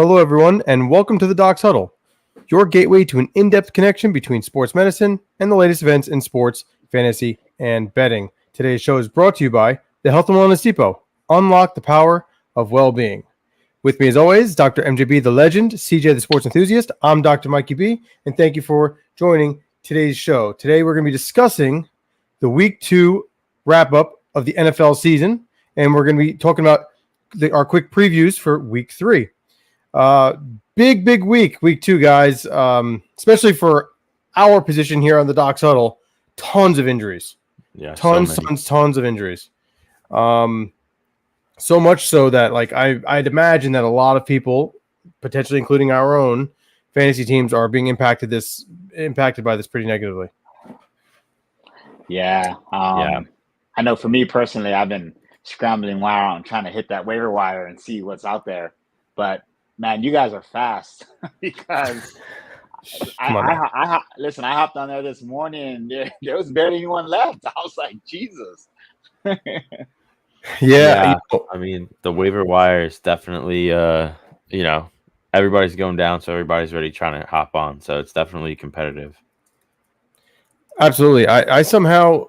Hello, everyone, and welcome to the Docs Huddle, your gateway to an in-depth connection between sports medicine and the latest events in sports, fantasy, and betting. Today's show is brought to you by the Health and Wellness Depot. Unlock the power of well-being. With me, as always, Dr. MJB, the legend, CJ, the sports enthusiast. I'm Dr. Mikey B, and thank you for joining today's show. Today, we're going to be discussing the Week 2 wrap-up of the NFL season, and we're going to be talking about our quick previews for Week 3. Big week 2, guys, especially for our position here on the Docs Huddle. Tons of injuries. Yeah, tons of injuries. So much so that I'd imagine that a lot of people, potentially including our own fantasy teams, are being impacted by this pretty negatively. Yeah. I know for me personally, I've been scrambling around trying to hit that waiver wire and see what's out there. But man, you guys are fast because listen, I hopped on there this morning and there was barely anyone left. I was like, Jesus. Yeah. I mean, the waiver wire is definitely, everybody's going down, so everybody's already trying to hop on. So it's definitely competitive. Absolutely. I somehow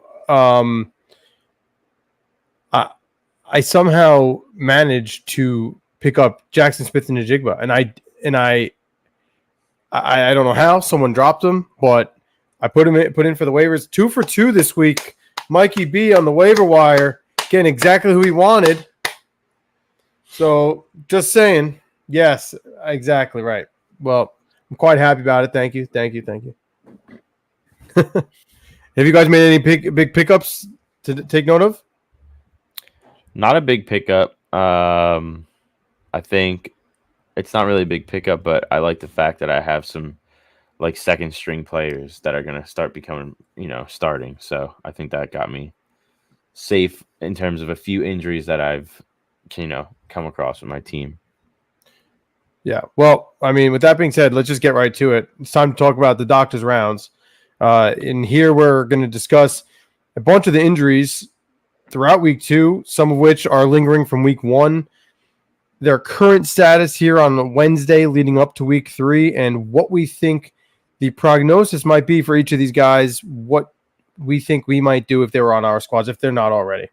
managed to pick up Jackson Smith-Njigba, and I don't know how someone dropped him, but I put in for the waivers. 2 for 2 this week. Mikey B on the waiver wire, getting exactly who he wanted. So just saying, yes, exactly right. Well, I'm quite happy about it. Thank you. Have you guys made any big pickups to take note of? Not a big pickup. I think it's not really a big pickup, but I like the fact that I have some second string players that are going to start becoming, starting. So I think that got me safe in terms of a few injuries that I've, come across with my team. Yeah. Well, I mean, with that being said, let's just get right to it. It's time to talk about the doctor's rounds. In here, we're going to discuss a bunch of the injuries throughout Week 2, some of which are lingering from Week 1. Their current status here on Wednesday leading up to Week 3, and what we think the prognosis might be for each of these guys, what we think we might do if they were on our squads, if they're not already.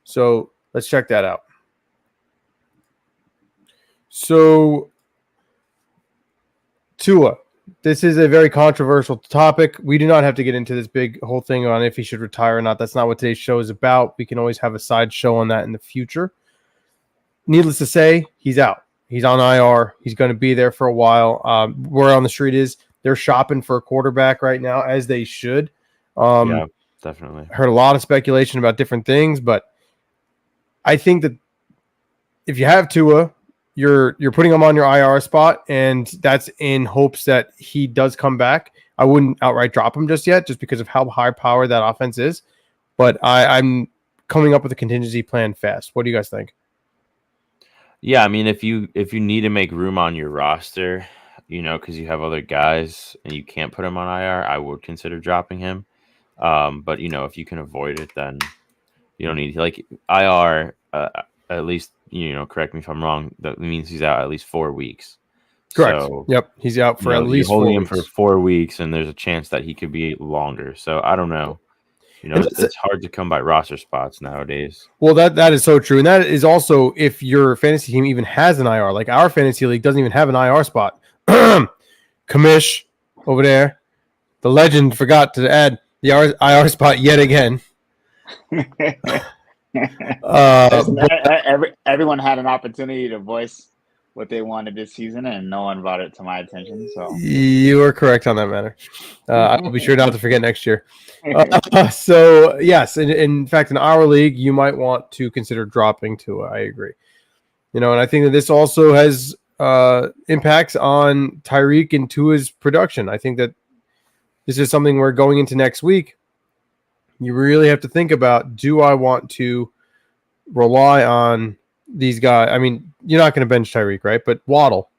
So let's check that out. So Tua, this is a very controversial topic. We do not have to get into this big whole thing on if he should retire or not. That's not what today's show is about. We can always have a side show on that in the future. Needless to say, he's out. He's on IR. He's going to be there for a while. Word on the street is they're shopping for a quarterback right now, as they should. Yeah, definitely. Heard a lot of speculation about different things, but I think that if you have Tua, you're putting him on your IR spot, and that's in hopes that he does come back. I wouldn't outright drop him just yet, just because of how high powered that offense is. But I'm coming up with a contingency plan fast. What do you guys think? Yeah, I mean, if you need to make room on your roster, because you have other guys and you can't put him on IR, I would consider dropping him. But if you can avoid it, then you don't need IR. At least correct me if I'm wrong. That means he's out at least 4 weeks. Correct. So, yep, he's out for at least 4 weeks. Holding him for 4 weeks, and there's a chance that he could be longer. So I don't know. It's hard to come by roster spots nowadays. Well, that is so true. And that is also if your fantasy team even has an IR. Like our fantasy league doesn't even have an IR spot. Kamish over there, the legend, forgot to add the IR spot yet again. Everyone had an opportunity to voice what they wanted this season, and no one brought it to my attention. So you are correct on that matter. I will be sure not to forget next year. So yes, in fact, in our league, you might want to consider dropping Tua. I agree. And I think that this also has impacts on Tyreek and Tua's production. I think that this is something we're going into next week. You really have to think about: do I want to rely on these guys? I mean, you're not going to bench Tyreek, right? But Waddle,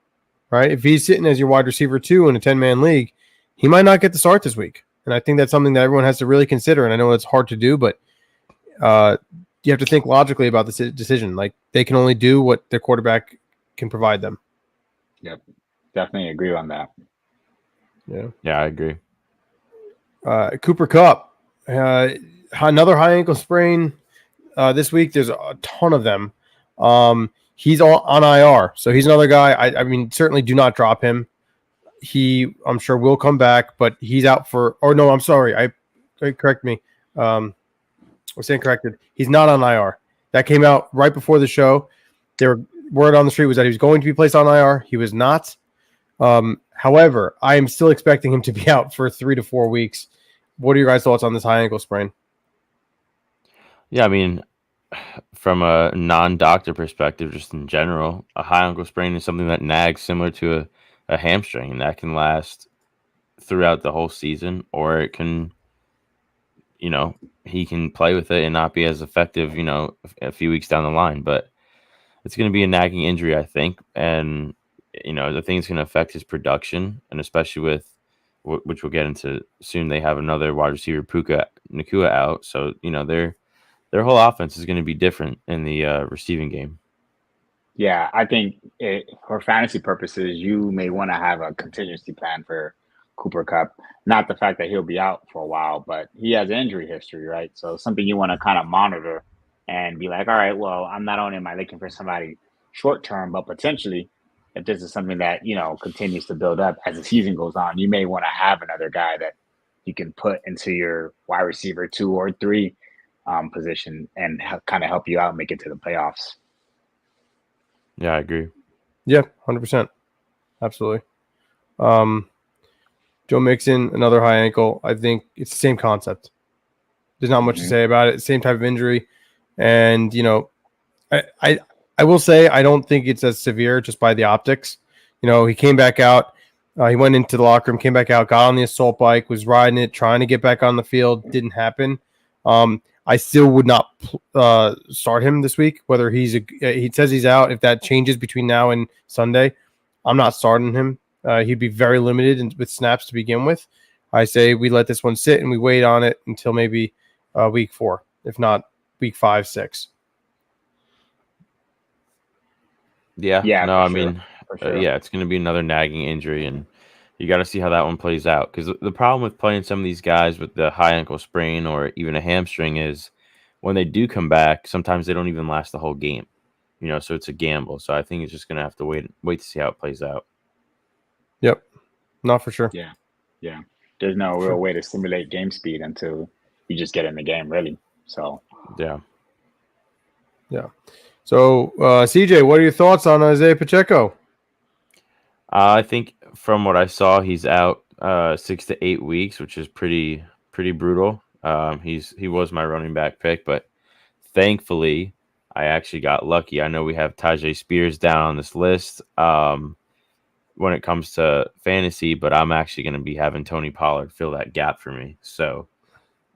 right? If he's sitting as your wide receiver 2 in a 10-man league, he might not get the start this week. And I think that's something that everyone has to really consider. And I know it's hard to do, but you have to think logically about this decision. Like, they can only do what their quarterback can provide them. Yep. Definitely agree on that. Yeah. Yeah, I agree. Cooper Kupp, another high ankle sprain this week. There's a ton of them. He's on IR, so he's another guy. I mean, certainly do not drop him. I'm sure will come back, but he's out for. Or no, I'm sorry. Correct me. I was saying corrected. He's not on IR. That came out right before the show. Word on the street was that he was going to be placed on IR. He was not. However, I am still expecting him to be out for 3 to 4 weeks. What are your guys' thoughts on this high ankle sprain? Yeah, I mean, from a non-doctor perspective, just in general, a high ankle sprain is something that nags similar to a hamstring, and that can last throughout the whole season, or it can, he can play with it and not be as effective, a few weeks down the line. But it's going to be a nagging injury, I think, and the thing's going to affect his production, and especially with which we'll get into soon. They have another wide receiver, Puka Nakua, out, so their whole offense is going to be different in the receiving game. Yeah, I think for fantasy purposes, you may want to have a contingency plan for Cooper Kupp. Not the fact that he'll be out for a while, but he has injury history, right? So something you want to kind of monitor and be like, all right, well, I'm not only am I looking for somebody short term, but potentially if this is something that, continues to build up as the season goes on, you may want to have another guy that you can put into your wide receiver 2 or 3 position and kind of help you out and make it to the playoffs. Yeah, I agree. Yeah, 100%. Absolutely. Joe Mixon, another high ankle. I think it's the same concept. There's not much to say about it. Same type of injury. And, I will say I don't think it's as severe just by the optics. He came back out. He went into the locker room, came back out, got on the assault bike, was riding it, trying to get back on the field. Didn't happen. I still would not start him this week. Whether he says he's out, if that changes between now and Sunday, I'm not starting him. He'd be very limited with snaps to begin with. I say we let this one sit and we wait on it until maybe week 4, if not week 5, 6. Yeah. No, I mean, sure. yeah, it's going to be another nagging injury, and you got to see how that one plays out. Because the problem with playing some of these guys with the high ankle sprain or even a hamstring is when they do come back, sometimes they don't even last the whole game. So it's a gamble. So I think it's just going to have to wait to see how it plays out. Yep. Not for sure. Yeah. There's no real way to simulate game speed until you just get in the game, really. So yeah. So CJ, what are your thoughts on Isaiah Pacheco? I think from what I saw, he's out 6 to 8 weeks, which is pretty brutal. He was my running back pick, but thankfully I actually got lucky. I know we have Tajay Spears down on this list when it comes to fantasy, but I'm actually going to be having Tony Pollard fill that gap for me. So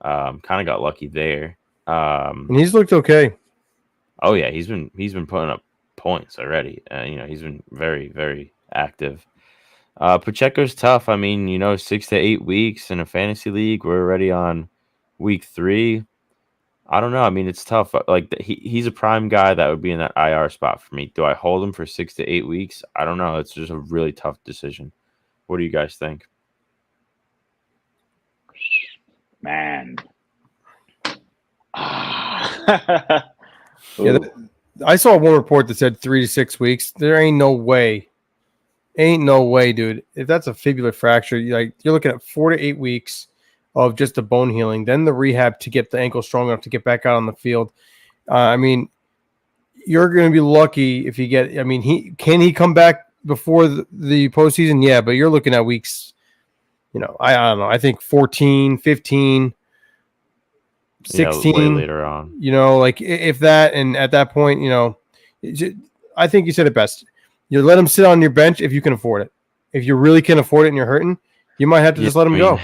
kind of got lucky there. And he's looked okay. Oh yeah, he's been putting up points already. He's been very, very active. Pacheco's tough. I mean, 6 to 8 weeks in a fantasy league. We're already on week 3. I don't know. I mean, it's tough. Like he's a prime guy that would be in that IR spot for me. Do I hold him for 6 to 8 weeks? I don't know. It's just a really tough decision. What do you guys think? Man. Yeah, I saw one report that said 3 to 6 weeks. There ain't no way, dude. If that's a fibular fracture, you're looking at 4 to 8 weeks of just a bone healing, then the rehab to get the ankle strong enough to get back out on the field. I mean, you're going to be lucky if you get. I mean, can he come back before the postseason? Yeah, but you're looking at weeks. I don't know. I think 14, 15. 16 way later on, like if that, and at that point, I think you said it best. You let him sit on your bench if you can afford it. If you really can afford it and you're hurting, you might have to just let him go.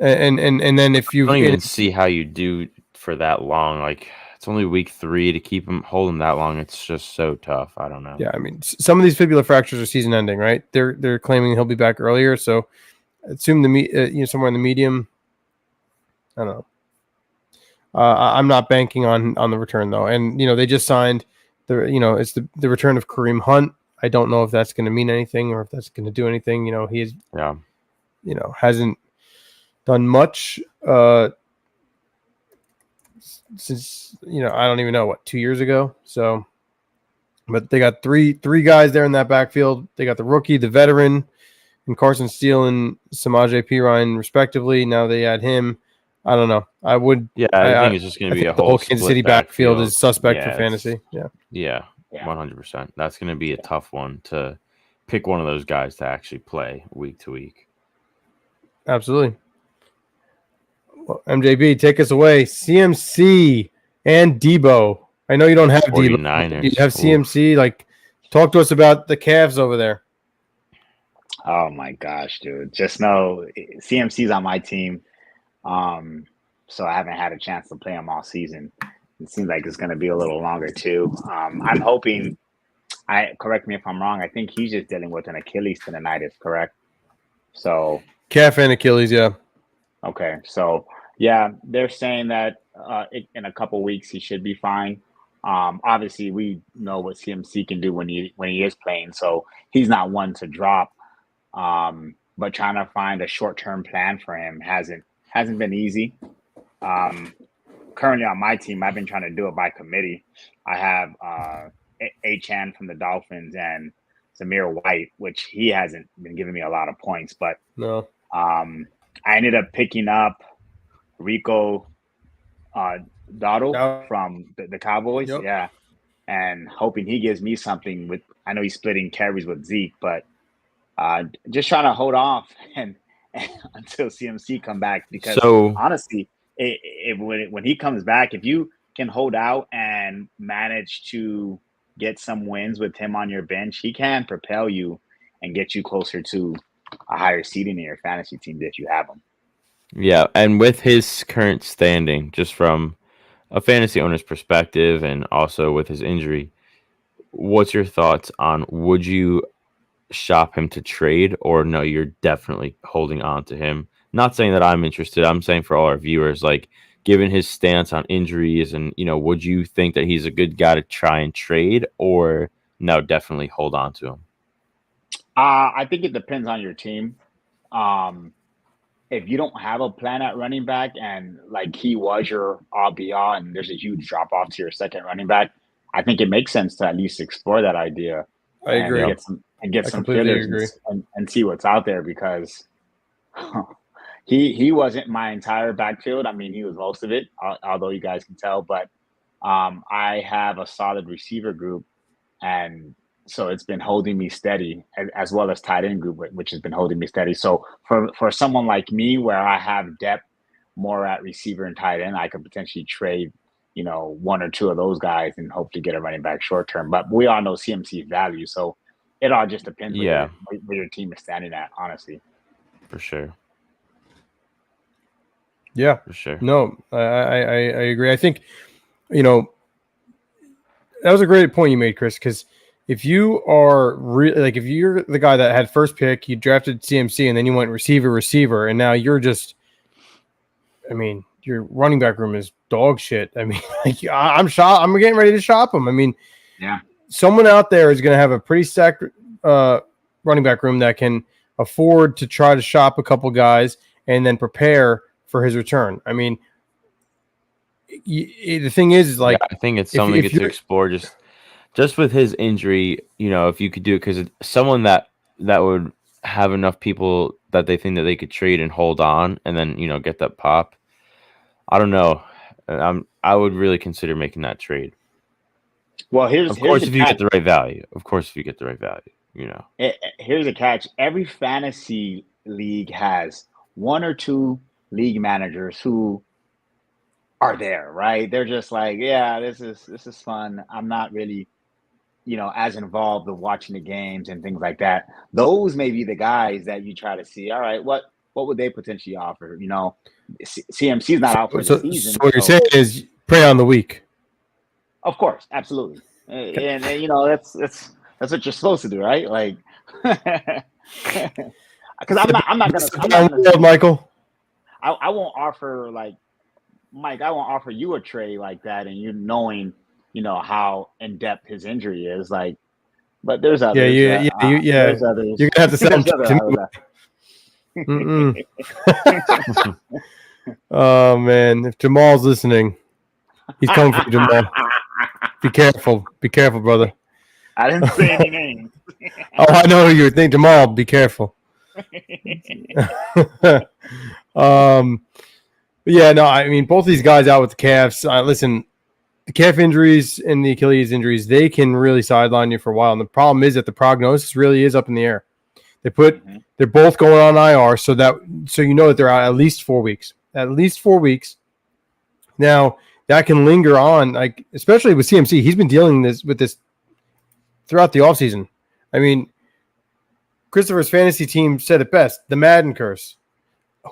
And then if you don't even see how you do for that long, like it's only week 3 to keep him holding that long. It's just so tough. I don't know. Yeah, I mean, some of these fibular fractures are season ending, right? They're claiming he'll be back earlier, so assume somewhere in the medium. I don't know. I'm not banking on the return though, and they just signed it's the return of Kareem Hunt. I don't know if that's going to mean anything or if that's going to do anything. He is, Yeah. Hasn't done much since, I don't even know, 2 years ago. So, but they got three guys there in that backfield. They got the rookie, the veteran, and Carson Steele and Samaje Perine respectively. Now they add him. I don't know. I think it's just going to be a the whole Kansas split City backfield is suspect for it's- fantasy. Yeah. Yeah, Yeah. 100%. That's going to be a tough one to pick one of those guys to actually play week to week. Absolutely. Well, MJB, take us away. CMC and Debo. I know you don't have Debo. 49ers. You have CMC. Like, talk to us about the Cavs over there. Oh my gosh, dude! Just know CMC's on my team, so I haven't had a chance to play him all season. It seems like it's going to be a little longer too. I'm hoping. Correct me if I'm wrong. I think he's just dealing with an Achilles tendonitis, correct? So Calf and Achilles, yeah. okay, so yeah, they're saying that in a couple weeks he should be fine. Obviously, we know what CMC can do when he is playing, so he's not one to drop. But trying to find a short-term plan for him hasn't been easy. Currently on my team, I've been trying to do it by committee. I have Chan from the Dolphins and Zamir White, which he hasn't been giving me a lot of points, but No. I ended up picking up Rico Dotto from the Cowboys. Yep. Yeah. And hoping he gives me something with, I know he's splitting carries with Zeke, but just trying to hold off and until CMC come back, because honestly, when he comes back, if you can hold out and manage to get some wins with him on your bench, he can propel you and get you closer to a higher seeding in your fantasy team if you have him. Yeah, and with his current standing, just from a fantasy owner's perspective and also with his injury, what's your thoughts on, would you shop him to trade, or no, you're definitely holding on to him? Not saying that I'm interested. I'm saying for all our viewers, like, given his stance on injuries and, would you think that he's a good guy to try and trade, or no, definitely hold on to him? I think it depends on your team. If you don't have a plan at running back and like he was your all and there's a huge drop off to your second running back, I think it makes sense to at least explore that idea. I agree. And get I some completely fillers and see what's out there, because he wasn't my entire backfield. I mean, he was most of it, although you guys can tell. But I have a solid receiver group, and so it's been holding me steady, as well as tight end group, which has been holding me steady. So for someone like me, where I have depth more at receiver and tight end, I could potentially trade, one or two of those guys and hope to get a running back short term. But we all know CMC value, so it all just depends where your team is standing at, honestly. For sure. Yeah, for sure. No, I agree. I think, that was a great point you made, Chris, because if you are if you're the guy that had first pick, you drafted CMC and then you went receiver, and now you're just, your running back room is dog shit. I'm getting ready to shop him. Yeah, someone out there is going to have a pretty stacked running back room that can afford to try to shop a couple guys and then prepare for his return. The thing is like, I think it's something to explore just with his injury, if you could do it, because someone that would have enough people that they think that they could trade and hold on and then, get that pop. I don't know. I would really consider making that trade. Well, of course, if you get the right value. Here's the catch. Every fantasy league has one or two league managers who are there, right? They're just like, yeah, this is fun. I'm not really, as involved with watching the games and things like that. Those may be the guys that you try to see. All right, what would they potentially offer? CMC's not out for the season. So what you're saying is prey on the weak. Of course, absolutely, and that's what you're supposed to do, right? Like, because I'm not gonna Michael. I won't offer Mike. I won't offer you a trade like that, and you knowing, how in depth his injury is. Like, But there's others. There's others. You're gonna have to sell them There's to me. Oh man, if Jamal's listening, he's coming for you, Jamal. Be careful, brother. I didn't say any names. Oh, I know who you were thinking, Jamal. Be careful. Yeah, no, I mean both these guys out with the calves. Listen, the calf injuries and the Achilles injuries, they can really sideline you for a while. And the problem is that the prognosis really is up in the air. They're both going on IR, so you know that they're out at least 4 weeks. At least 4 weeks. Now that can linger on, like especially with CMC. He's been dealing with this throughout the offseason. I mean, Christopher's fantasy team said it best: the Madden curse.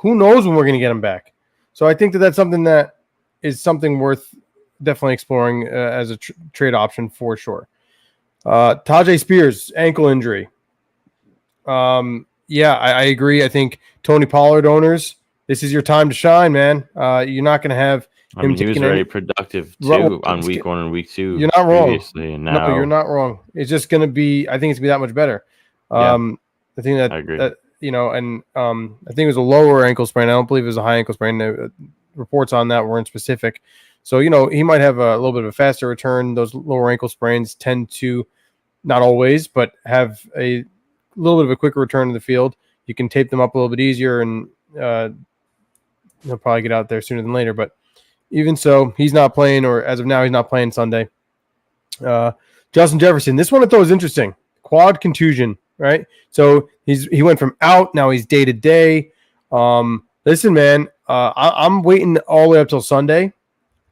Who knows when we're going to get him back? So I think that's something that is something worth definitely exploring as a trade option for sure. Tajay Spears, ankle injury. Yeah, I agree. I think Tony Pollard owners, this is your time to shine, man. You're not going to have him. I mean, he was very productive too on week 1 and week 2. You're not wrong. And now, no, you're not wrong. It's just going to be. I think it's going to be that much better. I think that, I agree. that and I think it was a lower ankle sprain. I don't believe it was a high ankle sprain. The reports on that weren't specific. So, he might have a little bit of a faster return. Those lower ankle sprains tend to, not always, but have a little bit of a quicker return to the field. You can tape them up a little bit easier, and he'll probably get out there sooner than later. But even so, he's not playing, or as of now, he's not playing Sunday. Justin Jefferson, this one I thought was interesting. Quad contusion, right? So he went from out, now he's day to day. Listen, man, I'm waiting all the way up till Sunday.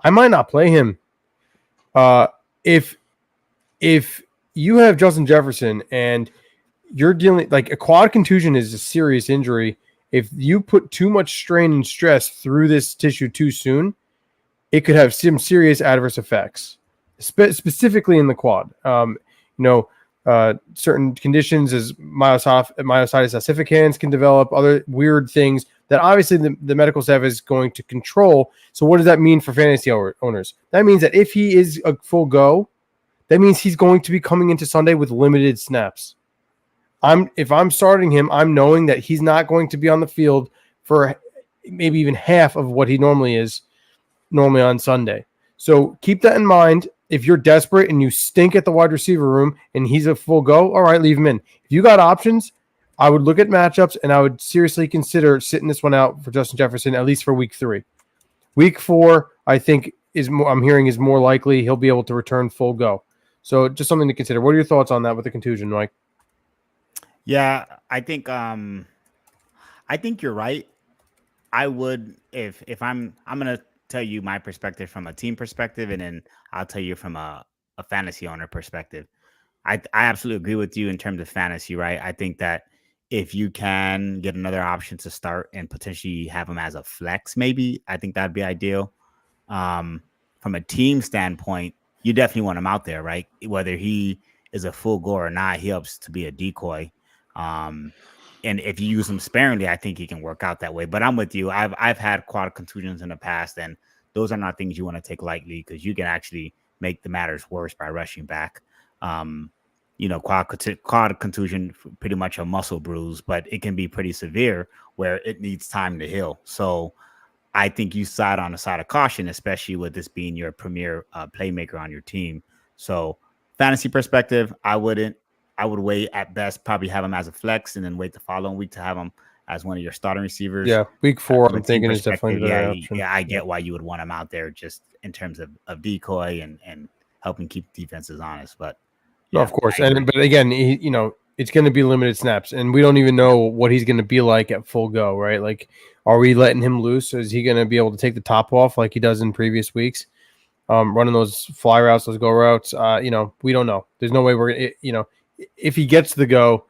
I might not play him. If you have Justin Jefferson and you're dealing, like, a quad contusion is a serious injury. If you put too much strain and stress through this tissue too soon, it could have some serious adverse effects, specifically in the quad. Certain conditions as myositis ossificans can develop, other weird things that obviously the medical staff is going to control. So what does that mean for fantasy owners? That means that if he is a full go, that means he's going to be coming into Sunday with limited snaps. If I'm starting him, I'm knowing that he's not going to be on the field for maybe even half of what he normally is on Sunday. So keep that in mind. If you're desperate and you stink at the wide receiver room and he's a full go, all right, leave him in. If you got options, I would look at matchups and I would seriously consider sitting this one out for Justin Jefferson, at least for week 3. Week 4, I think I'm hearing is more likely he'll be able to return full go. So just something to consider. What are your thoughts on that with the contusion, Mike? Yeah, I think you're right. I would, if I'm gonna tell you my perspective from a team perspective, and then I'll tell you from a fantasy owner perspective. I absolutely agree with you in terms of fantasy, right? I think that if you can get another option to start and potentially have him as a flex, maybe, I think that'd be ideal. From a team standpoint, you definitely want him out there, right? Whether he is a full go or not, he helps to be a decoy. And if you use him sparingly, I think he can work out that way. But I'm with you. I've had quad contusions in the past, and those are not things you want to take lightly because you can actually make the matters worse by rushing back. Quad contusion, pretty much a muscle bruise, but it can be pretty severe where it needs time to heal. So I think you side on the side of caution, especially with this being your premier playmaker on your team. So fantasy perspective, I would wait at best, probably have him as a flex and then wait the following week to have him as one of your starting receivers. Yeah, week 4, I'm thinking is definitely the option. Yeah, I get why you would want him out there just in terms of decoy and helping keep defenses honest. But yeah, of course. But again, it's going to be limited snaps, and we don't even know what he's going to be like at full go, right? Like, are we letting him loose? Is he going to be able to take the top off like he does in previous weeks? Running those fly routes, those go routes, we don't know. There's no way we're, if he gets the go,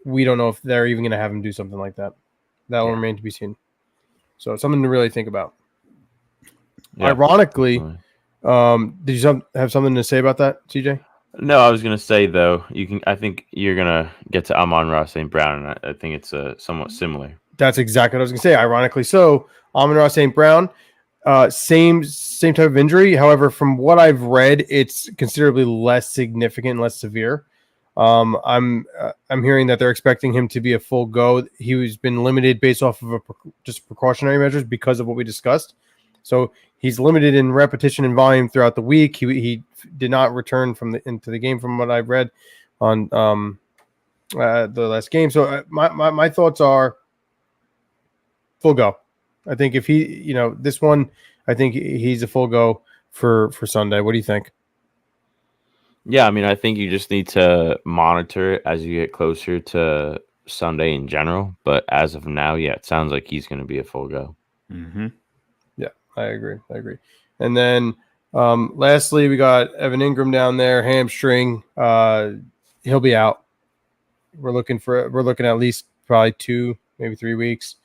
we don't know if they're even going to have him do something like that. That will remain to be seen. So it's something to really think about. Yeah. Ironically, did you have something to say about that, CJ? No, I was going to say, though, I think you're going to get to Amon-Ra St. Brown, and I think it's somewhat similar. That's exactly what I was going to say. Ironically, so Amon-Ra St. Brown, same type of injury. However, from what I've read, it's considerably less significant, less severe. I'm hearing that they're expecting him to be a full go. He's been limited based off of just precautionary measures because of what we discussed. So he's limited in repetition and volume throughout the week. He did not return into the game from what I've read on the last game. So my thoughts are full go. I think if he, this one, I think he's a full go for Sunday. What do you think? Yeah, I mean, I think you just need to monitor it as you get closer to Sunday in general. But as of now, yeah, it sounds like he's going to be a full go. Mm-hmm. Yeah, I agree. And then lastly, we got Evan Ingram down there, hamstring. He'll be out. We're looking at least probably 2, maybe 3 weeks.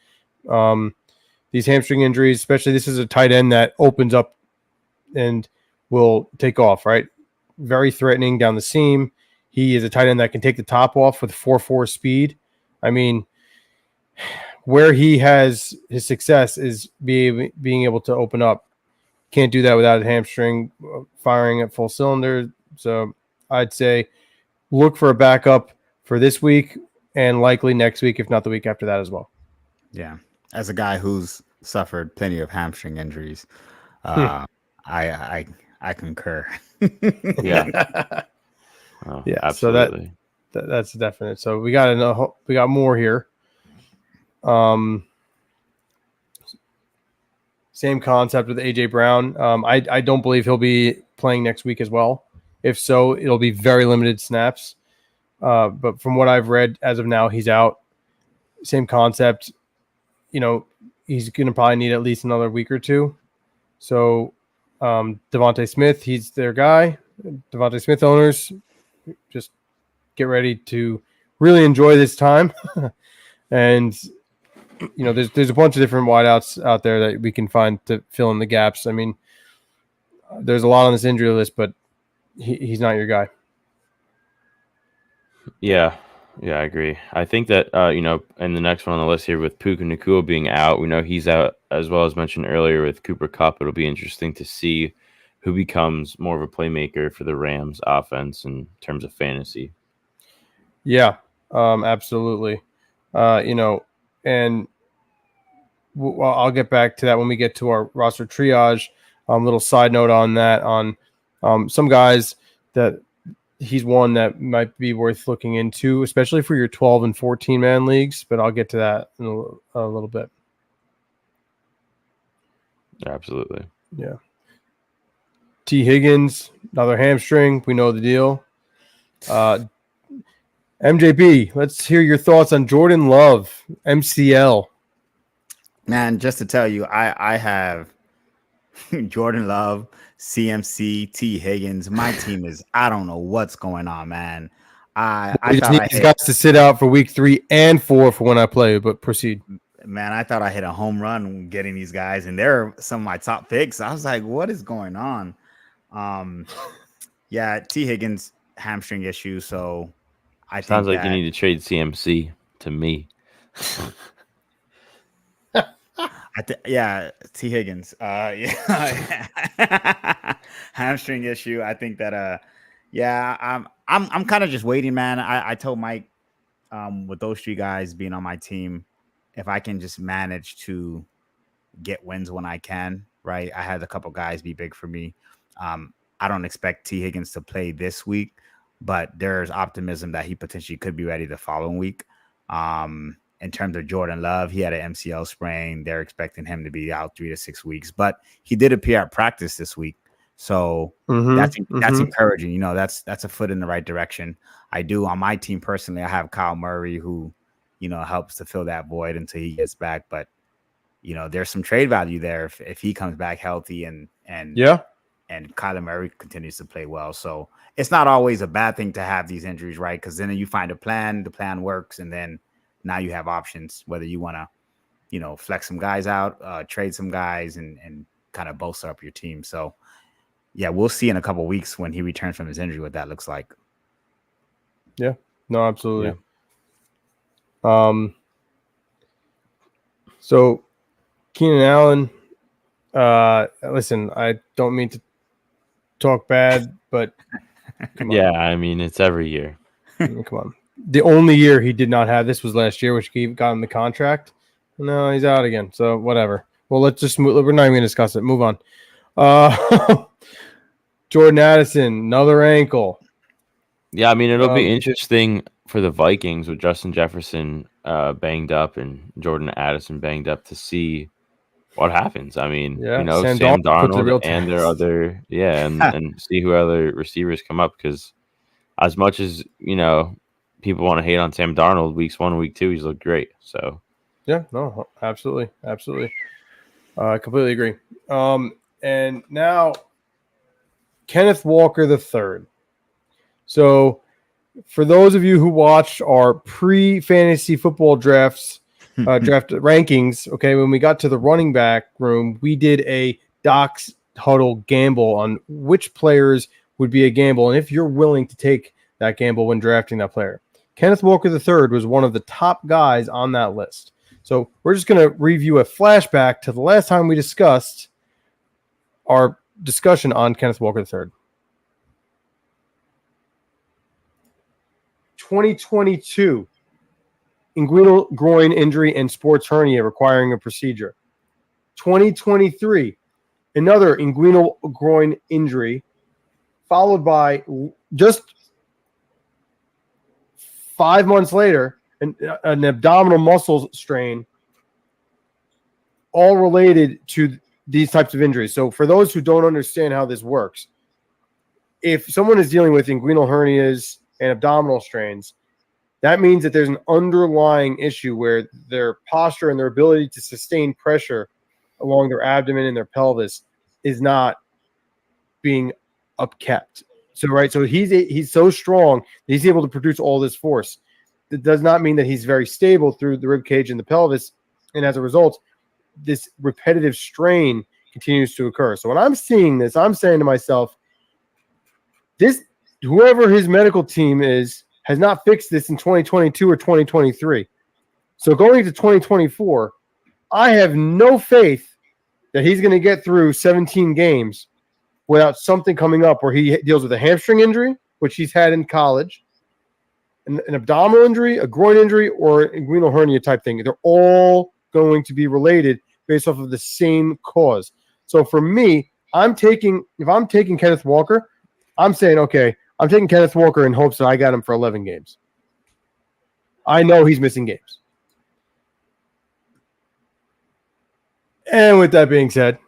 These hamstring injuries, especially this is a tight end that opens up and will take off, right? Very threatening down the seam. He is a tight end that can take the top off with 4.4 speed. I mean, where he has his success is being able to open up. Can't do that without a hamstring firing at full cylinder. So I'd say look for a backup for this week and likely next week, if not the week after that as well. Yeah. As a guy who's suffered plenty of hamstring injuries, I concur. Yeah. Oh, Yeah. absolutely. So that's definite. So we got more here. Same concept with AJ Brown. I don't believe he'll be playing next week as well. If so, it'll be very limited snaps. But from what I've read as of now, he's out. Same concept. He's going to probably need at least another week or two. So Devontae Smith, he's their guy. Devontae Smith owners, just get ready to really enjoy this time. And there's a bunch of different wideouts out there that we can find to fill in the gaps. I mean, there's a lot on this injury list, but he's not your guy. Yeah, I agree. I think that, in the next one on the list here with Puka Nacua being out, we know he's out, as well as mentioned earlier with Cooper Kupp. It'll be interesting to see who becomes more of a playmaker for the Rams offense in terms of fantasy. Yeah, absolutely. And I'll get back to that when we get to our roster triage. Little side note on that, on some guys that he's one that might be worth looking into, especially for your 12 and 14 man leagues. But I'll get to that in a little bit. Absolutely. Yeah. T. Higgins, another hamstring. We know the deal. MJB, let's hear your thoughts on Jordan Love, MCL. Man, just to tell you, I have Jordan Love, CMC, T. Higgins. My team is, I don't know what's going on, man. I just need these guys to sit out for week 3 and 4 for when I play, but proceed. Man, I thought I hit a home run getting these guys, and they're some of my top picks. I was like, what is going on? Yeah, T. Higgins hamstring issue, so I Sounds think like you need to trade CMC to me. Yeah, T. Higgins. Yeah, hamstring issue. I think that I'm kind of just waiting, man. I told Mike, with those 3 guys being on my team, if I can just manage to get wins when I can, right? I had a couple guys be big for me. I don't expect T. Higgins to play this week, but there's optimism that he potentially could be ready the following week. In terms of Jordan Love, he had an MCL sprain. They're expecting him to be out 3 to 6 weeks, but he did appear at practice this week. So that's encouraging. That's a foot in the right direction. I do on my team personally. I have Kyle Murray who, helps to fill that void until he gets back. But there's some trade value there if he comes back healthy and Kyler Murray continues to play well. So it's not always a bad thing to have these injuries, right? Because then you find a plan, the plan works, and then now you have options whether you want to, flex some guys out, trade some guys, and kind of bolster up your team. So yeah, we'll see in a couple of weeks when he returns from his injury what that looks like. Yeah, no, absolutely. Yeah. So Keenan Allen, listen, I don't mean to talk bad, but yeah, I mean, it's every year. Come on. The only year he did not have this was last year, which he got him the contract. No, he's out again. So whatever. Well, let's just move. We're not even going to discuss it. Move on. Jordan Addison, another ankle. Yeah, I mean, it'll be interesting for the Vikings with Justin Jefferson banged up and Jordan Addison banged up to see what happens. I mean, Sam Sam Darnold puts the real Darnold and their test. other, and see who other receivers come up. Because as much as people want to hate on Sam Darnold, weeks 1 and week 2, he's looked great. So Yeah, no, absolutely. I completely agree. And now Kenneth Walker III. So for those of you who watched our pre-fantasy football draft rankings, okay, when we got to the running back room, we did a Doc's Huddle gamble on which players would be a gamble, and if you're willing to take that gamble when drafting that player. Kenneth Walker III was one of the top guys on that list. So we're just going to review a flashback to the last time we discussed our discussion on Kenneth Walker III. 2022, inguinal groin injury and sports hernia requiring a procedure. 2023, another inguinal groin injury, followed by just 5 months later, an abdominal muscle strain, all related to these types of injuries. So for those who don't understand how this works, if someone is dealing with inguinal hernias and abdominal strains, that means that there's an underlying issue where their posture and their ability to sustain pressure along their abdomen and their pelvis is not being upkept. So he's so strong that he's able to produce all this force. That does not mean that he's very stable through the rib cage and the pelvis, and as a result, this repetitive strain continues to occur. So when I'm seeing this, I'm saying to myself, whoever his medical team is has not fixed this in 2022 or 2023. So going into 2024, I have no faith that he's going to get through 17 games without something coming up where he deals with a hamstring injury, which he's had in college, an abdominal injury, a groin injury, or an inguinal hernia type thing. They're all going to be related based off of the same cause. So for me, if I'm taking Kenneth Walker, I'm saying, okay, I'm taking Kenneth Walker in hopes that I got him for 11 games. I know he's missing games. And with that being said,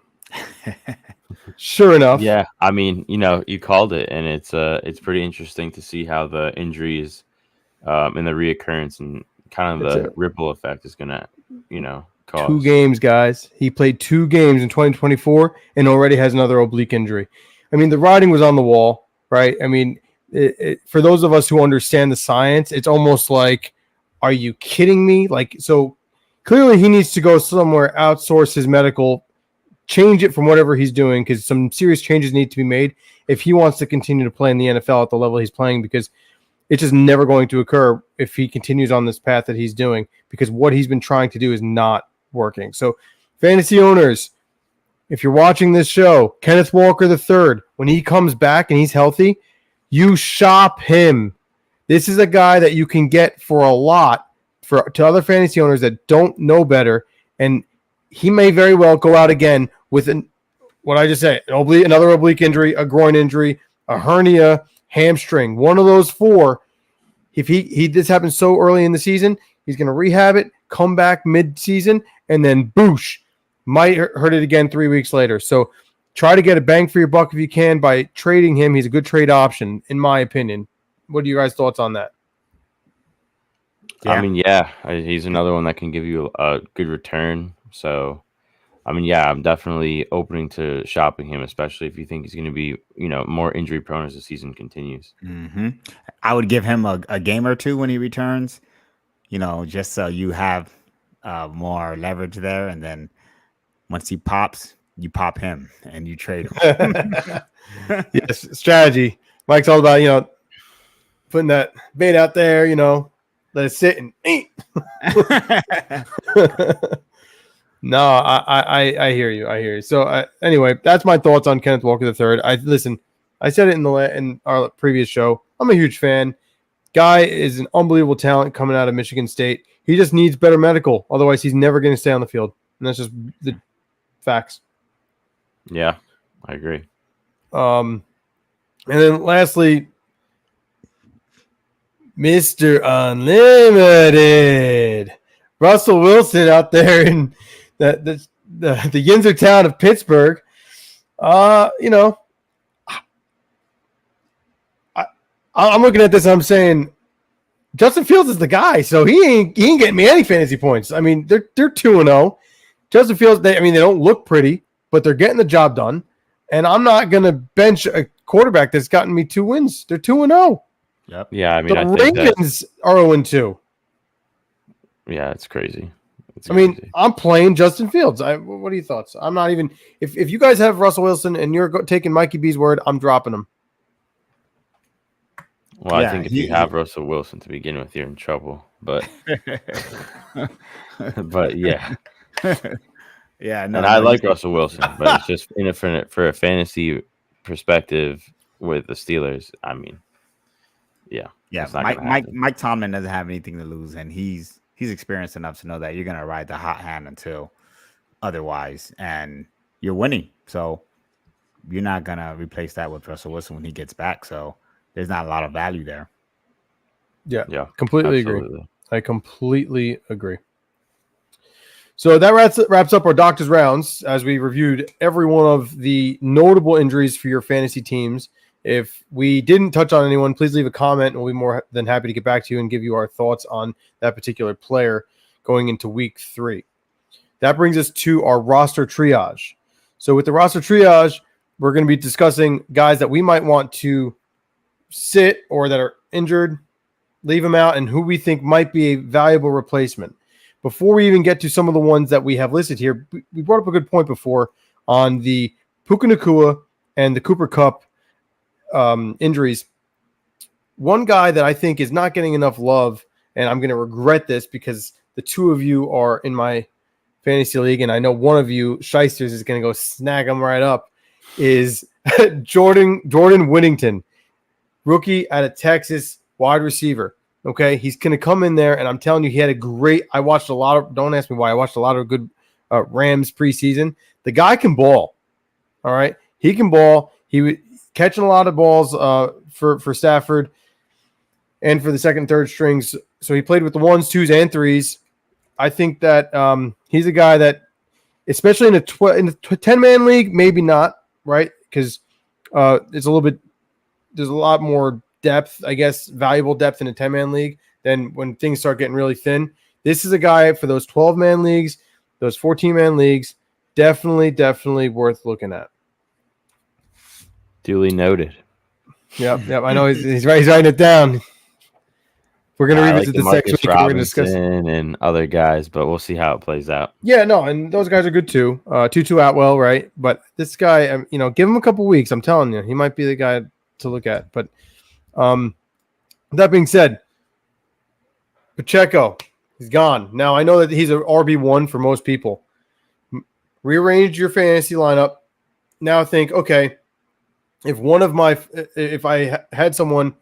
sure enough. yeah, I mean, you called it, and it's pretty interesting to see how the injuries and the reoccurrence and kind of the ripple effect is gonna, cause. 2 games, guys. He played 2 games in 2024 and already has another oblique injury. I mean, the writing was on the wall, right? I mean, for those of us who understand the science, it's almost like, are you kidding me? Like, so clearly he needs to go somewhere, outsource his medical, change it from whatever he's doing, because some serious changes need to be made if he wants to continue to play in the NFL at the level he's playing, because it's just never going to occur if he continues on this path that he's doing, because what he's been trying to do is not working. So fantasy owners, if you're watching this show, Kenneth Walker III, when he comes back and he's healthy, you shop him. This is a guy that you can get for a lot to other fantasy owners that don't know better, and he may very well go out again with what I just said, another oblique injury, a groin injury, a hernia, hamstring, one of those 4. If this happens so early in the season, he's going to rehab it, come back mid-season, and then boosh, might hurt it again 3 weeks later. So try to get a bang for your buck if you can by trading him. He's a good trade option, in my opinion. What are you guys' thoughts on that? Yeah. I mean, he's another one that can give you a good return. So, I mean, I'm definitely opening to shopping him, especially if you think he's going to be, more injury prone as the season continues. Mm-hmm. I would give him a game or 2 when he returns, just so you have more leverage there. And then once he pops, you pop him and you trade him. Yes, strategy. Mike's all about, putting that bait out there, let it sit and eat. No, I hear you. So anyway, that's my thoughts on Kenneth Walker III. I said it in our previous show. I'm a huge fan. Guy is an unbelievable talent coming out of Michigan State. He just needs better medical. Otherwise, he's never going to stay on the field. And that's just the facts. Yeah, I agree. And then lastly, Mr. Unlimited. Russell Wilson out there in the Yinzer town of Pittsburgh. I'm looking at this and I'm saying Justin Fields is the guy, so he ain't getting me any fantasy points. I mean, they're 2-0. Justin Fields, they don't look pretty, but they're getting the job done. And I'm not gonna bench a quarterback that's gotten me 2 wins. They're 2-0. Yep. Yeah, I mean, The I think Ravens are 0-2. yeah, it's crazy. I mean, I'm playing Justin Fields. What are your thoughts? I'm not even if you guys have Russell Wilson and you're taking Mikey B's word, I'm dropping him. well, yeah, I think if you have Russell Wilson to begin with, you're in trouble. But but yeah, Yeah, no, and I no, like Russell Wilson, but it's just for a fantasy perspective with the Steelers. I mean, yeah, it's not gonna happen. Mike Tomlin doesn't have anything to lose, and he's experienced enough to know that you're gonna ride the hot hand until otherwise, and you're winning. So you're not gonna replace that with Russell Wilson when he gets back. So there's not a lot of value there. Yeah, Completely agree. absolutely. I completely agree. So that wraps up our doctor's rounds as we reviewed every one of the notable injuries for your fantasy teams. If we didn't touch on anyone, please leave a comment and we'll be more than happy to get back to you and give you our thoughts on that particular player going into week 3. That brings us to our roster triage. So with the roster triage, we're going to be discussing guys that we might want to sit or that are injured, leave them out, and who we think might be a valuable replacement. Before we even get to some of the ones that we have listed here, we brought up a good point before on the Puka Nacua and the Cooper Kupp injuries. One guy that I think is not getting enough love, and I'm going to regret this because the 2 of you are in my fantasy league, and I know one of you, Shysters, is going to go snag him right up, is Jordan Whittington, rookie out of Texas, wide receiver. Okay, he's going to come in there, and I'm telling you, he had a great – I watched a lot of – don't ask me why. I watched a lot of good Rams preseason. The guy can ball, all right? He can ball. He was catching a lot of balls for Stafford and for the second and third strings. So he played with the 1s, 2s, and 3s. I think that he's a guy that, especially in a 10-man league, maybe not, right? Because it's a little bit – there's a lot more – depth, I guess, valuable depth in a 10-man league than when things start getting really thin. This is a guy for those 12-man leagues, those 14-man leagues, definitely worth looking at. Duly noted. Yep. I know he's writing it down. We're going to revisit this next week. We're going to discuss and other guys, but we'll see how it plays out. Yeah, no, and those guys are good too. Tutu Atwell, right? But this guy, give him a couple weeks. I'm telling you, he might be the guy to look at. But that being said, Pacheco, he's gone. Now, I know that he's an RB1 for most people. Rearrange your fantasy lineup. Now think, okay, if I had someone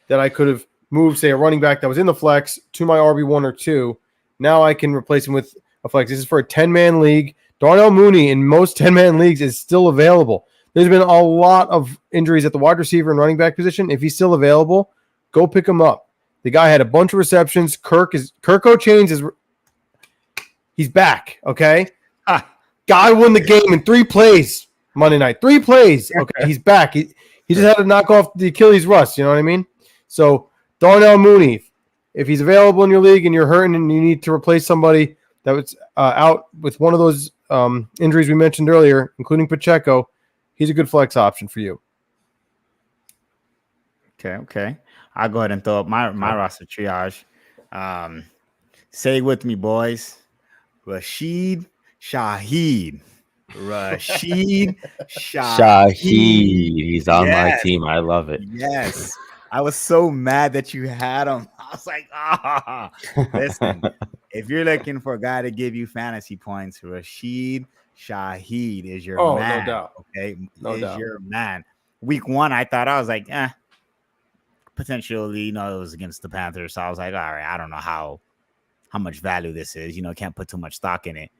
that I could have moved, say, a running back that was in the flex to my RB1 or 2, now I can replace him with a flex. This is for a 10-man league. Darnell Mooney in most 10-man leagues is still available. There's been a lot of injuries at the wide receiver and running back position. If he's still available, go pick him up. The guy had a bunch of receptions. Kirk O'Chains he's back. Okay, guy won the game in 3 plays Monday night. 3 plays. Okay, he's back. He just had to knock off the Achilles rust. You know what I mean? So Darnell Mooney, if he's available in your league and you're hurting and you need to replace somebody that was out with one of those injuries we mentioned earlier, including Pacheco, he's a good flex option for you. Okay. I'll go ahead and throw up my roster triage. Say it with me, boys. Rashid Shaheed. Shaheed. He's on my team. I love it. Yes. I was so mad that you had him. I was like, listen, if you're looking for a guy to give you fantasy points, Rashid Shaheed is your man. No doubt. Okay. No doubt. Your man. Week 1, I was like, potentially, it was against the Panthers. So I was like, all right, I don't know how much value this is. Can't put too much stock in it.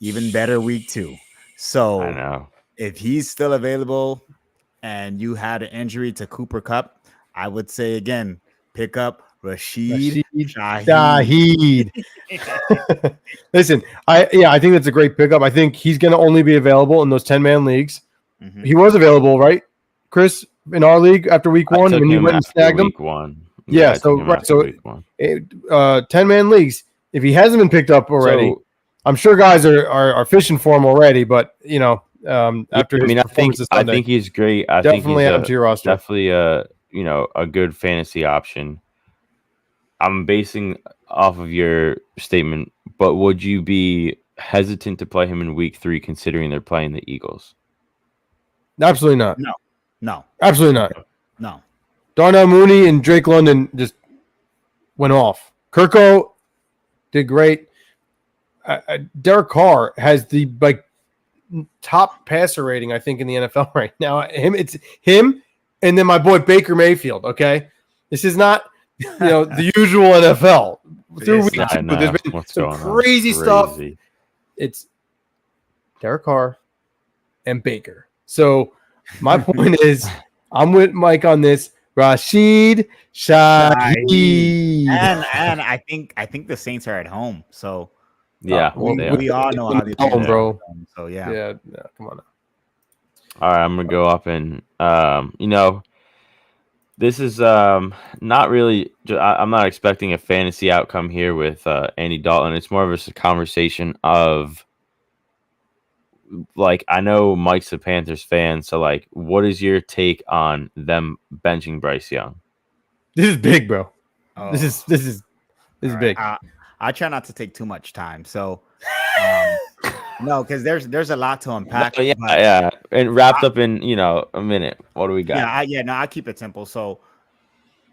Even better week 2. So I know. if he's still available and you had an injury to Cooper Kupp, I would say again, pick up Rashid Shaheed. Listen, I think that's a great pickup. I think he's going to only be available in those 10-man leagues. Mhm. He was available, right, Chris, in our league after week 1 took when you him went and after snagged him. week 1. Yeah, I took him after week 1. 10-man leagues. If he hasn't been picked up already, So, I'm sure guys are fishing for him already. But after his performance this I Sunday, think he's great. I definitely think add him he's to your roster. definitely a good fantasy option. I'm basing off of your statement, but would you be hesitant to play him in week 3 considering they're playing the Eagles? Absolutely not. No. Absolutely not. No. Darnell Mooney and Drake London just went off. Kirko did great. Derek Carr has the top passer rating, I think, in the NFL right now. It's him, and then my boy Baker Mayfield. Okay, this is not the usual NFL. Through week 2, there's been some crazy stuff. It's Derek Carr and Baker. So my point is, I'm with Mike on this. Rashid Shaheed. And I think the Saints are at home. So yeah, we all know how they home, bro. So yeah, come on. All right, I'm gonna go up and this is not really. I'm not expecting a fantasy outcome here with Andy Dalton. It's more of a conversation of I know Mike's a Panthers fan, so what is your take on them benching Bryce Young? This is big, bro. This is big. I try not to take too much time, so no, because there's a lot to unpack. Yeah, and wrapped up in a minute. What do we got? I keep it simple. So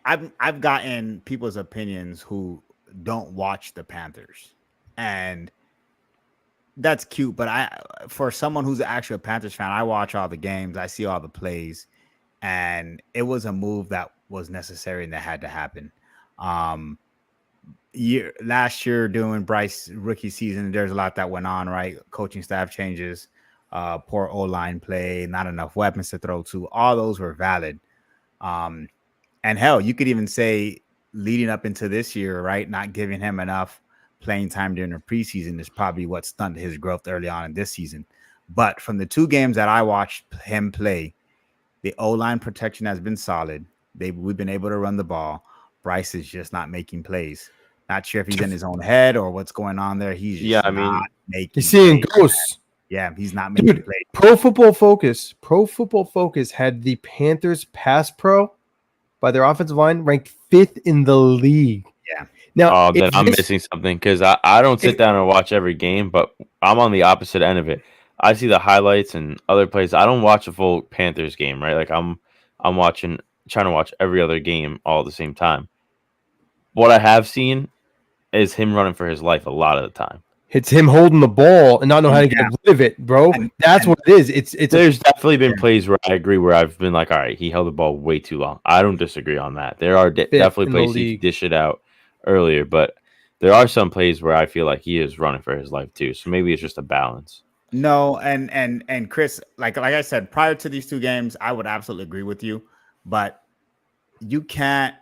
I've gotten people's opinions who don't watch the Panthers, and that's cute. But for someone who's actually a Panthers fan, I watch all the games, I see all the plays, and it was a move that was necessary and that had to happen. Last year during Bryce rookie season, there's a lot that went on, right? Coaching staff changes, poor O-line play, not enough weapons to throw to. All those were valid. And hell, you could even say leading up into this year, right? Not giving him enough playing time during the preseason is probably what stunted his growth early on in this season. But from the 2 games that I watched him play, the O-line protection has been solid. We've been able to run the ball. Bryce is just not making plays. Not sure if he's in his own head or what's going on there. He's just not making He's seeing plays. ghosts. Yeah, he's not making plays. Pro Football Focus had the Panthers pass pro by their offensive line ranked 5th in the league. Yeah. Now, then I'm missing something because I don't sit down and watch every game, but I'm on the opposite end of it. I see the highlights and other plays. I don't watch a full Panthers game, right? I'm trying to watch every other game all at the same time. What I have seen is him running for his life a lot of the time. It's him holding the ball and not know how to get rid of it, bro. That's what it is. There's definitely been plays where I agree where I've been like, all right, he held the ball way too long. I don't disagree on that. There are definitely plays he dish it out earlier, but there are some plays where I feel like he is running for his life too. So maybe it's just a balance. No, and Chris, like I said, prior to these 2 games, I would absolutely agree with you, but you can't,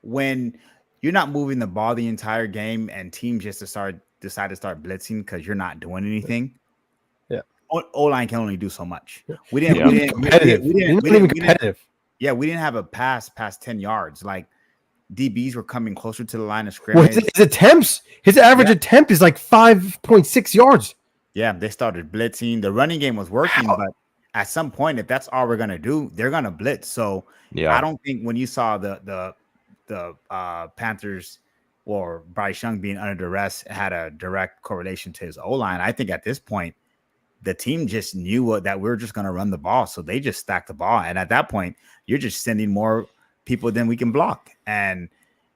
when you're not moving the ball the entire game and teams just decide to start blitzing because you're not doing anything. Yeah, O-line can only do so much. Yeah. We didn't even competitive. Yeah, we didn't have a pass past 10 yards. Like DBs were coming closer to the line of scrimmage. Well, his attempts, his average attempt is like 5.6 yards. Yeah, they started blitzing. The running game was working, but at some point, if that's all we're gonna do, they're gonna blitz. So I don't think when you saw the Panthers or Bryce Young being under duress had a direct correlation to his O-line. I think at this point, the team just knew that we were just going to run the ball. So they just stacked the ball. And at that point, you're just sending more people than we can block. And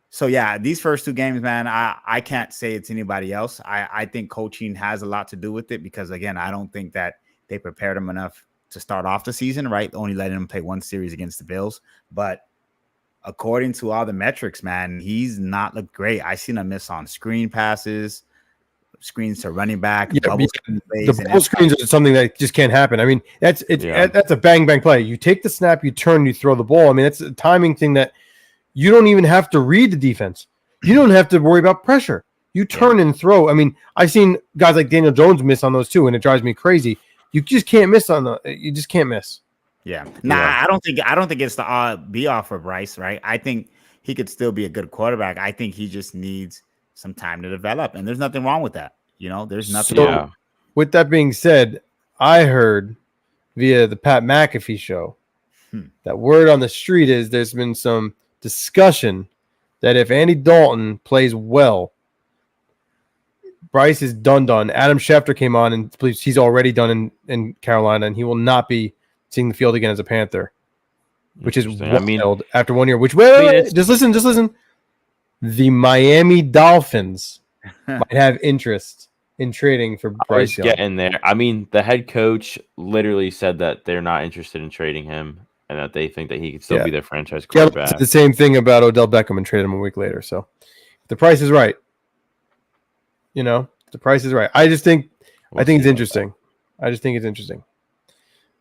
so, yeah, these first 2 games, man, I can't say it's anybody else. I think coaching has a lot to do with it because, again, I don't think that they prepared him enough to start off the season, right? Only letting him play 1 series against the Bills. But according to all the metrics, man, he's not looked great. I seen him miss on screen passes, screens to running back. Yeah, bubble the plays, and bubble screens are something that just can't happen. I mean, that's a bang bang play. You take the snap, you turn, you throw the ball. I mean, that's a timing thing that you don't even have to read the defense. You don't have to worry about pressure. You turn and throw. I mean, I've seen guys like Daniel Jones miss on those too, and it drives me crazy. You just can't miss on the. You just can't miss. Yeah. I don't think it's the be all for Bryce, right? I think he could still be a good quarterback. I think he just needs some time to develop, and there's nothing wrong with that. You know, there's nothing wrong. With that being said, I heard via the Pat McAfee show that word on the street is there's been some discussion that if Andy Dalton plays well, Bryce is done. Adam Schefter came on and believes he's already done in Carolina, and he will not be seeing the field again as a Panther, which is wild after 1 year. Which just listen. The Miami Dolphins might have interest in trading for Bryce Young. Getting there. I mean, the head coach literally said that they're not interested in trading him, and that they think that he could still be their franchise quarterback. Yeah, the same thing about Odell Beckham and traded him a week later. So the price is right. You know, the price is right. I just think it's interesting. I just think it's interesting.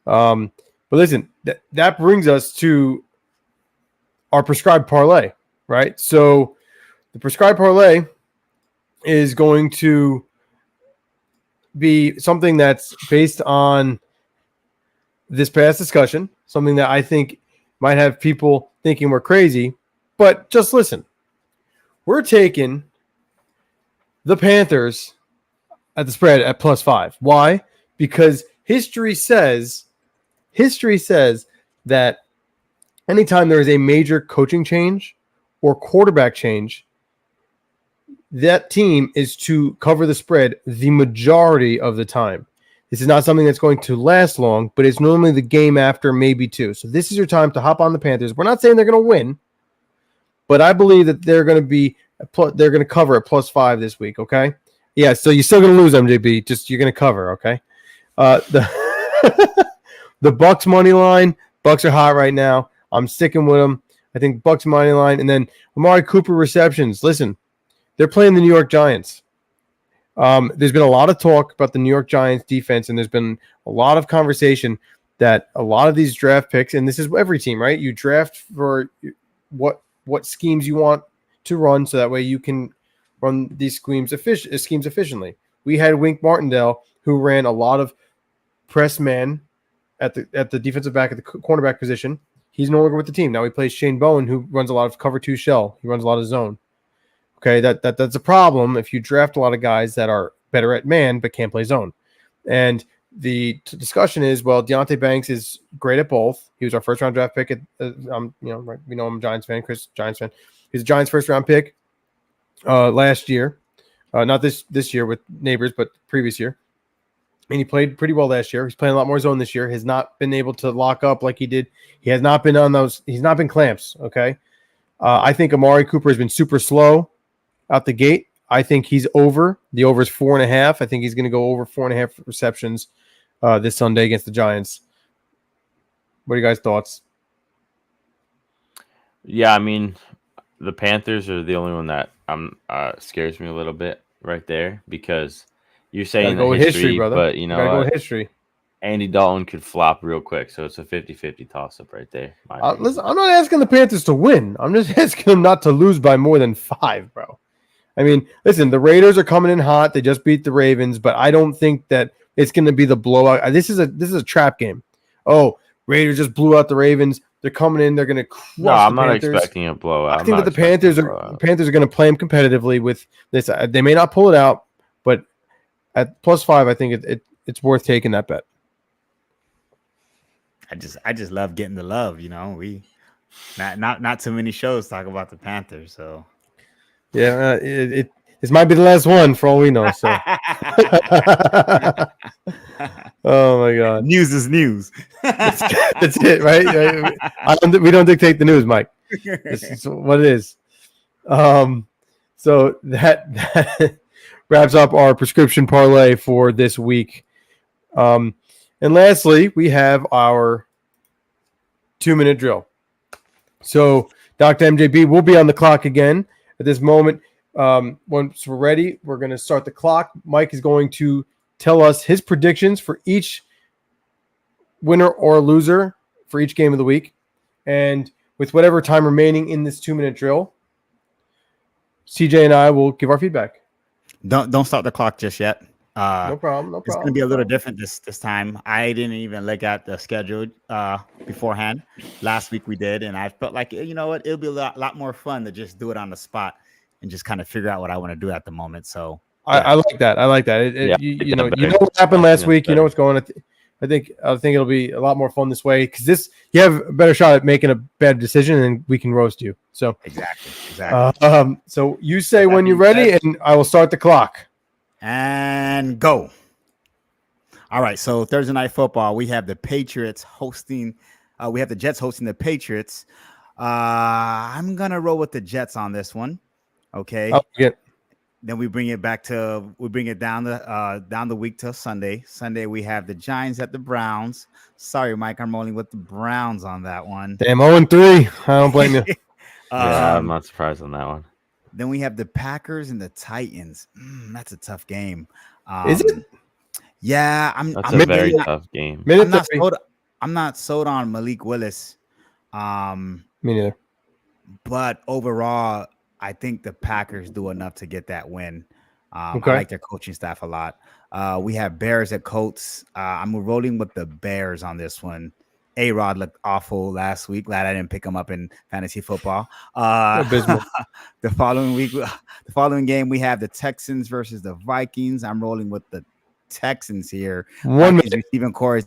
But listen, that brings us to our prescribed parlay, right? So the prescribed parlay is going to be something that's based on this past discussion, something that I think might have people thinking we're crazy, but just listen. We're taking the Panthers at the spread at +5. Why? Because history says that anytime there is a major coaching change or quarterback change, that team is to cover the spread the majority of the time. This is not something that's going to last long, but it's normally the game after, maybe two. So this is your time to hop on the Panthers. We're not saying they're going to win, but I believe that they're going to cover at +5 this week. Okay, yeah. So you're still going to lose, MJB. Just you're going to cover. Okay. The Bucks money line. Bucks are hot right now. I'm sticking with them. I think Bucks money line, and then Amari Cooper receptions. Listen, they're playing the New York Giants. There's been a lot of talk about the New York Giants defense, and there's been a lot of conversation that a lot of these draft picks, and this is every team, right? You draft for what schemes you want to run, so that way you can run these schemes efficiently. We had Wink Martindale, who ran a lot of press man at the defensive back at the cornerback position. He's no longer with the team. Now he plays Shane Bowen, who runs a lot of cover 2 shell. He runs a lot of zone. Okay, that's a problem if you draft a lot of guys that are better at man but can't play zone. And the discussion is, well, Deonte Banks is great at both. He was our first round draft pick. We know I'm a Giants fan. Chris, Giants fan. He's a Giants first round pick last year, not this year with Neighbors, but previous year. And he played pretty well last year. He's playing a lot more zone this year. Has not been able to lock up like he did. He has not been on those. He's not been clamps. Okay. I think Amari Cooper has been super slow out the gate. I think he's over. The over is 4.5. I think he's going to go over 4.5 receptions this Sunday against the Giants. What are you guys' thoughts? Yeah, I mean, the Panthers are the only one that scares me a little bit right there, because you're saying go with history, brother. But you know, go with history. Andy Dalton could flop real quick, so it's a 50-50 toss-up right there. Listen, I'm not asking the Panthers to win. I'm just asking them not to lose by more than 5, bro. I mean, listen, the Raiders are coming in hot. They just beat the Ravens, but I don't think that it's going to be the blowout. This is a trap game. Oh, Raiders just blew out the Ravens. They're coming in. They're going to crush the Panthers. I'm not expecting a blowout. I think that the Panthers are going to play them competitively with this. They may not pull it out, but at +5, I think it's worth taking that bet. I just love getting the love. You know, we not too many shows talk about the Panthers, so yeah, this might be the last one for all we know. So, oh my God, news is news. That's it, right? We don't dictate the news, Mike. This is what it is. So that wraps up our prescription parlay for this week. And lastly, we have our 2-minute drill. So Dr. MJB will be on the clock again at this moment. Once we're ready, we're going to start the clock. Mike is going to tell us his predictions for each winner or loser for each game of the week. And with whatever time remaining in this 2-minute drill, CJ and I will give our feedback. Don't start the clock just yet. No problem. It's going to be a little different this time. I didn't even look at the schedule beforehand. Last week we did, and I felt like, you know what, it'll be a lot more fun to just do it on the spot and just kind of figure out what I want to do at the moment. So I like that. I like that. You know what happened last week. You know what's going on. I think it'll be a lot more fun this way because you have a better shot at making a bad decision, and we can roast you. So exactly. So you say when you're ready, and I will start the clock. And go. All right. So Thursday night football, we have the Patriots hosting. We have the Jets hosting the Patriots. I'm gonna roll with the Jets on this one. Okay. Then we bring it down the week till Sunday. Sunday we have the Giants at the Browns. Sorry, Mike, I'm rolling with the Browns on that one. Damn, 0-3. I don't blame you. Yeah, I'm not surprised on that one. Then we have the Packers and the Titans. That's a tough game. Is it? Yeah, That's a very tough game. I'm not sold on Malik Willis. Me neither. But overall, I think the Packers do enough to get that win. Okay. I like their coaching staff a lot. We have Bears at Colts. I'm rolling with the Bears on this one. A-Rod looked awful last week. Glad I didn't pick him up in fantasy football. Abysmal. The following game, we have the Texans versus the Vikings. I'm rolling with the Texans here. 1 minute. Receiving core.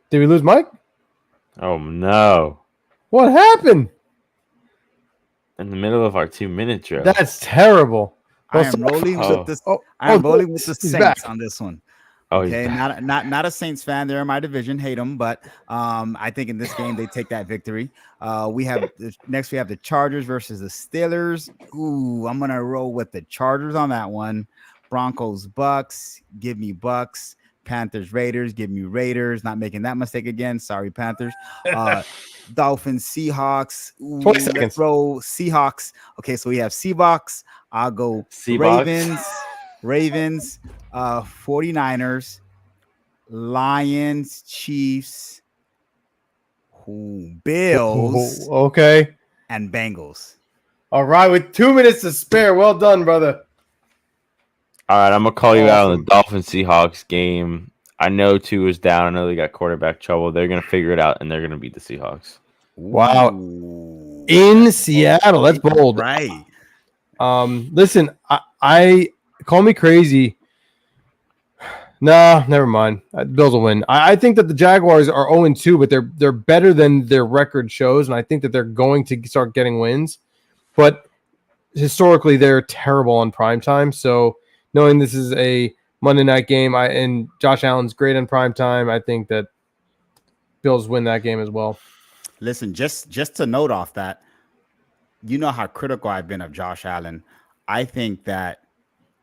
Did we lose Mike? Oh no! What happened? In the middle of our 2-minute drill. That's terrible. I am rolling with the Saints back on this one. Oh, okay, not a Saints fan. They're in my division. Hate them, but I think in this game they take that victory. We have the Chargers versus the Steelers. Ooh, I'm gonna roll with the Chargers on that one. Broncos, Bucks. Give me Bucks. Panthers, Raiders. Give me Raiders. Not making that mistake again. Sorry, Panthers. Dolphins, Seahawks. Ooh, 20 seconds. Let's roll Seahawks. Okay, so we have Seahawks. I'll go Seahawks. Ravens, 49ers, Lions, Chiefs, Bills, okay, and Bengals. All right, with 2 minutes to spare. Well done, brother. All right, I'm gonna call you out on the Dolphins Seahawks game. I know Tua is down. I know they got quarterback trouble. They're gonna figure it out, and they're gonna beat the Seahawks. Wow. In Seattle, that's bold. Right. Listen, I call me crazy. Nah, never mind. Bills will win. I think that the Jaguars are 0-2, but they're better than their record shows, and I think that they're going to start getting wins. But historically, they're terrible on primetime. So knowing this is a Monday night game, and Josh Allen's great on primetime, I think that Bills win that game as well. Listen, just to note off that, you know how critical I've been of Josh Allen. I think that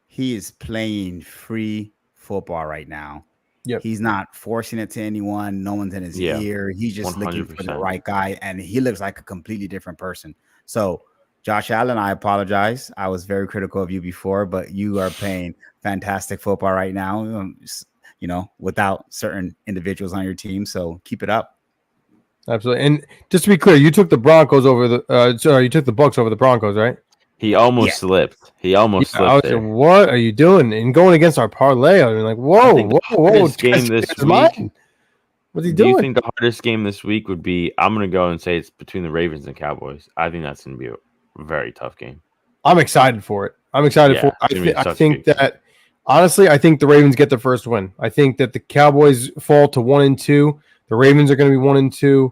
he is playing free football right now. Yep. He's not forcing it to anyone. No one's in his ear. He's just 100%. Looking for the right guy, and he looks like a completely different person. So, Josh Allen, I apologize. I was very critical of you before, but you are playing fantastic football right now, without certain individuals on your team. So keep it up. Absolutely. And just to be clear, you took the Broncos over you took the Bucs over the Broncos, right? He almost slipped. He almost slipped. There. What are you doing? And going against our parlay, I mean, like, whoa! Game this week. What's he doing? Do you think the hardest game this week would be? I'm going to go and say it's between the Ravens and Cowboys. I think that's going to be a very tough game. I'm excited for it. I think that honestly, I think the Ravens get the first win. I think that the Cowboys fall to 1-2. The Ravens are going to be 1-2.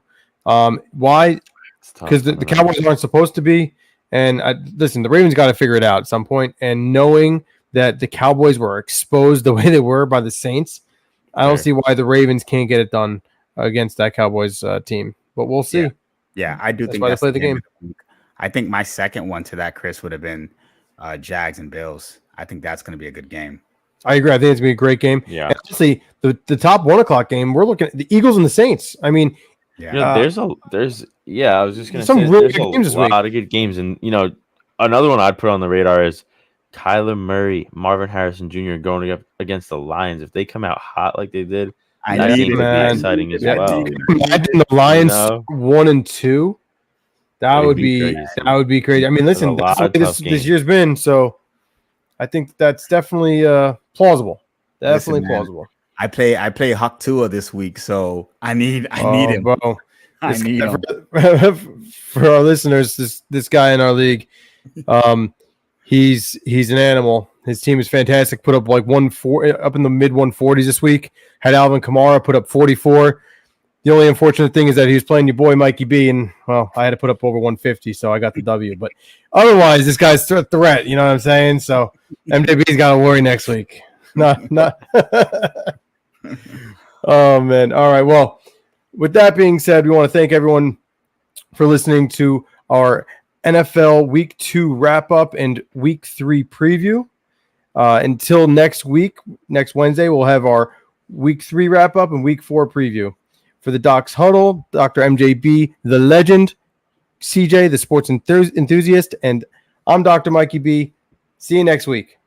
Why? Because the Cowboys aren't supposed to be. And listen, the Ravens got to figure it out at some point. And knowing that the Cowboys were exposed the way they were by the Saints, I don't see why the Ravens can't get it done against that Cowboys team. But we'll see. Yeah, I do think why they play the game. I think my second one to that, Chris, would have been Jags and Bills. I think that's going to be a good game. I agree. I think it's going to be a great game. Yeah. And honestly, the top 1 o'clock game, we're looking at the Eagles and the Saints. I mean, Yeah. You know, I was just gonna some say really there's good games this a week. lot of good games, and another one I'd put on the radar is Kyler Murray, Marvin Harrison Jr. going up against the Lions. If they come out hot like they did, I that need game it, could man. be exciting as I well. need it. Imagine the Lions know? 1-2. That It'd would be be crazy. that would be crazy. I mean, listen, a that's lot the way of tough this games. year's been. So I think that's definitely plausible. Definitely Listen, man, plausible. I play Hawk Tua this week, so I need him. Bro. I This need guy- him. for our listeners, this guy in our league, he's an animal. His team is fantastic. Put up like 140 up in the mid 140s this week. Had Alvin Kamara put up 44. The only unfortunate thing is that he was playing your boy Mikey B, and well, I had to put up over 150, so I got the W. But otherwise, this guy's a threat. You know what I'm saying? So MJB's got to worry next week. Not. Oh man! All right. Well, with that being said, we want to thank everyone for listening to our NFL Week 2 wrap up and Week 3 preview. Until next week, next Wednesday, we'll have our Week 3 wrap up and Week 4 preview. For the Doc's Huddle, Dr. MJB, the legend, CJ, the sports enthusiast, and I'm Dr. Mikey B. See you next week.